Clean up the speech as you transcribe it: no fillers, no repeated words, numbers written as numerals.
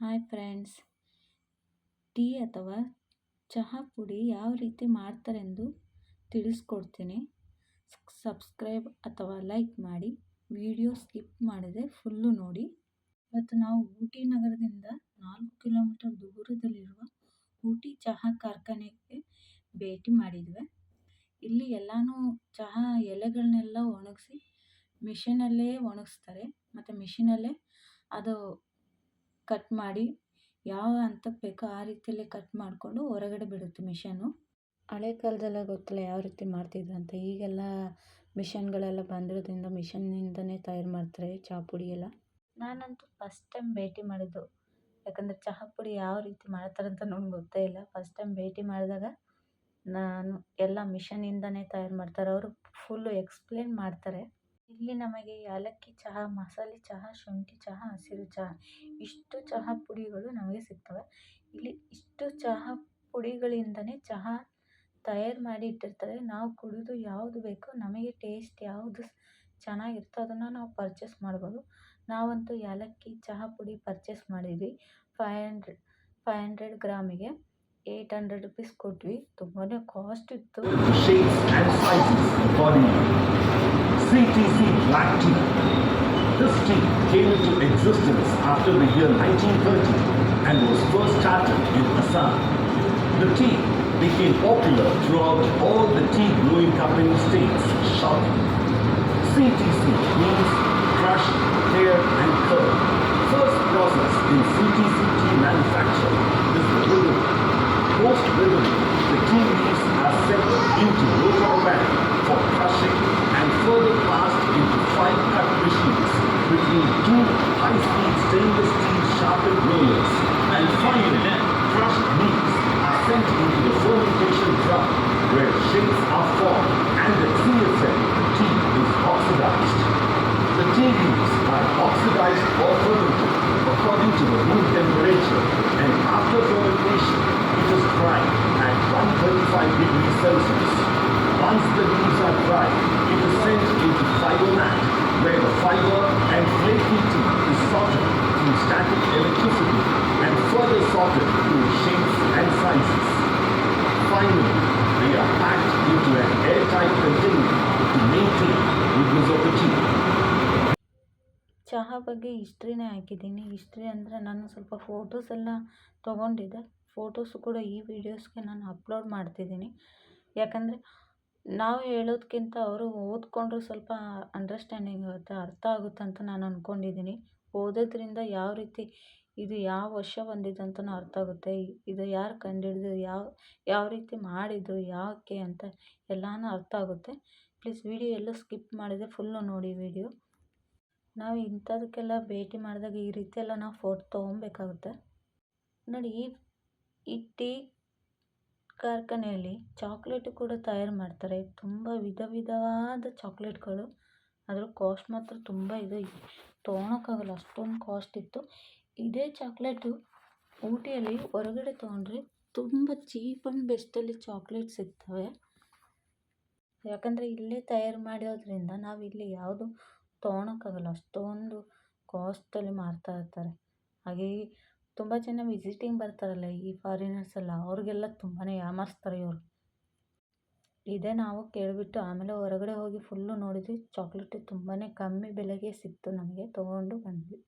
Hi friends, tea ಅಥವಾ ಚಹಾ ಪುಡಿ ಯಾವ ರೀತಿ ಮಾಡ್ತಾರೆಂದು ತಿಳಿಸ್ಕೊಡ್ತೀನಿ. ಸಬ್ಸ್ಕ್ರೈಬ್ ಅಥವಾ ಲೈಕ್ ಮಾಡಿ, ವಿಡಿಯೋ ಸ್ಕಿಪ್ ಮಾಡದೆ ಫುಲ್ಲು ನೋಡಿ. ಇವತ್ತು ನಾವು ಊಟಿ ನಗರದಿಂದ 4 ಕಿಲೋಮೀಟರ್ ದೂರದಲ್ಲಿರುವ ಊಟಿ ಚಹಾ ಕಾರ್ಖಾನೆಗೆ ಭೇಟಿ ಮಾಡಿದ್ವಿ. ಇಲ್ಲಿ ಎಲ್ಲನೂ ಚಹಾ ಎಲೆಗಳನ್ನೆಲ್ಲ ಒಣಗಿಸಿ ಮಿಷಿನಲ್ಲೇ ಒಣಗಿಸ್ತಾರೆ ಮತ್ತು ಮಿಷಿನಲ್ಲೇ ಅದು ಕಟ್ ಮಾಡಿ ಯಾವ ಹಂತಕ್ಕೆ ಬೇಕೋ ಆ ರೀತಿಯಲ್ಲೇ ಕಟ್ ಮಾಡಿಕೊಂಡು ಹೊರಗಡೆ ಬಿಡುತ್ತೆ ಮಿಷನ್ನು. ಹಳೆ ಕಾಲದೆಲ್ಲ ಗೊತ್ತಲ್ಲ ಯಾವ ರೀತಿ ಮಾಡ್ತಿದ್ರು ಅಂತ. ಈಗೆಲ್ಲ ಮಿಷನ್ಗಳೆಲ್ಲ ಬಂದಿರೋದ್ರಿಂದ ಮಿಷನ್ನಿಂದನೇ ತಯಾರು ಮಾಡ್ತಾರೆ ಚಹಾ ಪುಡಿ ಎಲ್ಲ. ನಾನಂತೂ ಫಸ್ಟ್ ಟೈಮ್ ಭೇಟಿ ಮಾಡಿದ್ದು, ಯಾಕಂದರೆ ಚಹಾ ಪುಡಿ ಯಾವ ರೀತಿ ಮಾಡ್ತಾರಂತ ನನಗೆ ಗೊತ್ತೇ ಇಲ್ಲ. ಫಸ್ಟ್ ಟೈಮ್ ಭೇಟಿ ಮಾಡಿದಾಗ ನಾನು ಎಲ್ಲ ಮಿಷನ್ನಿಂದನೇ ತಯಾರು ಮಾಡ್ತಾರೆ, ಅವರು ಫುಲ್ಲು ಎಕ್ಸ್ಪ್ಲೇನ್ ಮಾಡ್ತಾರೆ. ಇಲ್ಲಿ ನಮಗೆ ಏಲಕ್ಕಿ ಚಹಾ, ಮಸಾಲೆ ಚಹಾ, ಶುಂಠಿ ಚಹಾ, ಹಸಿರು ಚಹಾ ಇಷ್ಟು ಚಹಾ ಪುಡಿಗಳು ನಮಗೆ ಸಿಗ್ತವೆ. ಇಲ್ಲಿ ಇಷ್ಟು ಚಹಾ ಪುಡಿಗಳಿಂದನೇ ಚಹಾ ತಯಾರು ಮಾಡಿ ಇಟ್ಟಿರ್ತಾರೆ. ನಾವು ಕುಡಿದು ಯಾವುದು ಬೇಕೋ ನಮಗೆ ಟೇಸ್ಟ್ ಯಾವುದು ಚೆನ್ನಾಗಿರುತ್ತೋ ಅದನ್ನು ನಾವು ಪರ್ಚೇಸ್ ಮಾಡ್ಬೋದು. ನಾವಂತೂ ಏಲಕ್ಕಿ ಚಹಾ ಪುಡಿ ಪರ್ಚೇಸ್ ಮಾಡಿದ್ವಿ. 500 ಗ್ರಾಮಿಗೆ 800 ರುಪೀಸ್ ಕೊಟ್ವಿ. ತುಂಬಾ ಕಾಸ್ಟ್ ಇತ್ತು. CTC Black Tea. This tea came into existence after the year 1930 and was first started in Assam. The tea became popular throughout all the tea brewing company states shortly. CTC means crush, tear and curd. First process in CTC tea manufacture is the winnowing. Post-winnowing, the tea leaves are set into rotor bag for crushing and further passed into 5 cut machines between 2 high-speed stainless steel sharpened rollers, and finally crushed leaves are sent into the fermentation drum where shapes are formed and the TSM tea is oxidized. The tea leaves are oxidized or fermented according to the room temperature, and after fermentation it is dried at 135 degrees Celsius. Once the leaves are dry, it is sent into fiber mat, where the fiber and flaky tea is sorted through static electricity and further sorted to shapes and sizes. Finally, they are packed into an airtight container to maintain goodness of the tea. ಚಹಾ ಬಗ್ಗೆ ಹಿಸ್ಟ್ರಿನೇ ಹಾಕಿದ್ದೀನಿ. History ಅಂದರೆ ನಾನು ಸ್ವಲ್ಪ photos ಎಲ್ಲ ತೊಗೊಂಡಿದ್ದೆ. Photos ಕೂಡ ಈ ವಿಡಿಯೋಸ್ಗೆ ನಾನು ಅಪ್ಲೋಡ್ ಮಾಡ್ತಿದ್ದೀನಿ. ಯಾಕಂದರೆ ನಾವು ಹೇಳೋದಕ್ಕಿಂತ ಅವರು ಓದ್ಕೊಂಡ್ರೆ ಸ್ವಲ್ಪ ಅಂಡರ್ಸ್ಟ್ಯಾಂಡಿಂಗ್ ಆಗುತ್ತೆ, ಅರ್ಥ ಆಗುತ್ತೆ ಅಂತ ನಾನು ಅಂದ್ಕೊಂಡಿದ್ದೀನಿ. ಓದೋದ್ರಿಂದ ಯಾವ ರೀತಿ ಇದು ಯಾವ ವರ್ಷ ಬಂದಿದ್ದು ಅಂತಲೂ ಅರ್ಥ ಆಗುತ್ತೆ. ಇದು ಯಾರು ಕಂಡುಹಿಡಿದು ಯಾವ ರೀತಿ ಮಾಡಿದರು, ಯಾಕೆ ಅಂತ ಎಲ್ಲನೂ ಅರ್ಥ ಆಗುತ್ತೆ. ಪ್ಲೀಸ್ ವಿಡಿಯೋ ಎಲ್ಲೂ ಸ್ಕಿಪ್ ಮಾಡಿದೆ ಫುಲ್ಲು ನೋಡಿ ವಿಡಿಯೋ. ನಾವು ಇಂಥದಕ್ಕೆಲ್ಲ ಭೇಟಿ ಮಾಡಿದಾಗ ಈ ರೀತಿ ಎಲ್ಲ ನಾವು ಫೋಟೋ ತೊಗೊಬೇಕಾಗುತ್ತೆ. ನೋಡಿ, ಈ ಟೀ ಕಾರ್ಖಾನೆಯಲ್ಲಿ ಚಾಕ್ಲೇಟು ಕೂಡ ತಯಾರು ಮಾಡ್ತಾರೆ. ತುಂಬ ವಿಧವಾದ ಚಾಕ್ಲೇಟ್ಗಳು. ಅದರ ಕಾಸ್ಟ್ ಮಾತ್ರ ತುಂಬ ಇದೆ, ತೊಗೊಳಕ್ಕಾಗಲ್ಲ, ಅಷ್ಟೊಂದು ಕಾಸ್ಟ್ ಇತ್ತು. ಇದೇ ಚಾಕ್ಲೇಟು ಊಟಿಯಲ್ಲಿ ಹೊರಗಡೆ ತೊಗೊಂಡ್ರೆ ತುಂಬ ಚೀಪ್ ಆ್ಯಂಡ್ ಬೆಸ್ಟಲ್ಲಿ ಚಾಕ್ಲೇಟ್ ಸಿಗ್ತವೆ. ಯಾಕಂದರೆ ಇಲ್ಲೇ ತಯಾರು ಮಾಡಿರೋದ್ರಿಂದ ನಾವು ಇಲ್ಲಿ ಯಾವುದು ತೊಗೊಳಕ್ಕಾಗಲ್ಲ, ಅಷ್ಟೊಂದು ಕಾಸ್ಟಲ್ಲಿ ಮಾರ್ತಾ ಇರ್ತಾರೆ. ಹಾಗೆ ತುಂಬ ಜನ ವಿಸಿಟಿಂಗ್ ಬರ್ತಾರಲ್ಲ ಈ ಫಾರಿನರ್ಸ್ ಎಲ್ಲ, ಅವ್ರಿಗೆಲ್ಲ ತುಂಬಾ ಯಾಮಾರಿಸ್ತಾರೆ ಇವರು. ಇದೇ ನಾವು ಕೇಳಿಬಿಟ್ಟು ಆಮೇಲೆ ಹೊರಗಡೆ ಹೋಗಿ ಫುಲ್ಲು ನೋಡಿದ್ವಿ. ಚಾಕ್ಲೇಟು ತುಂಬಾ ಕಮ್ಮಿ ಬೆಲೆಗೆ ಸಿಕ್ತು ನಮಗೆ, ತೊಗೊಂಡು ಬಂದ್ವಿ.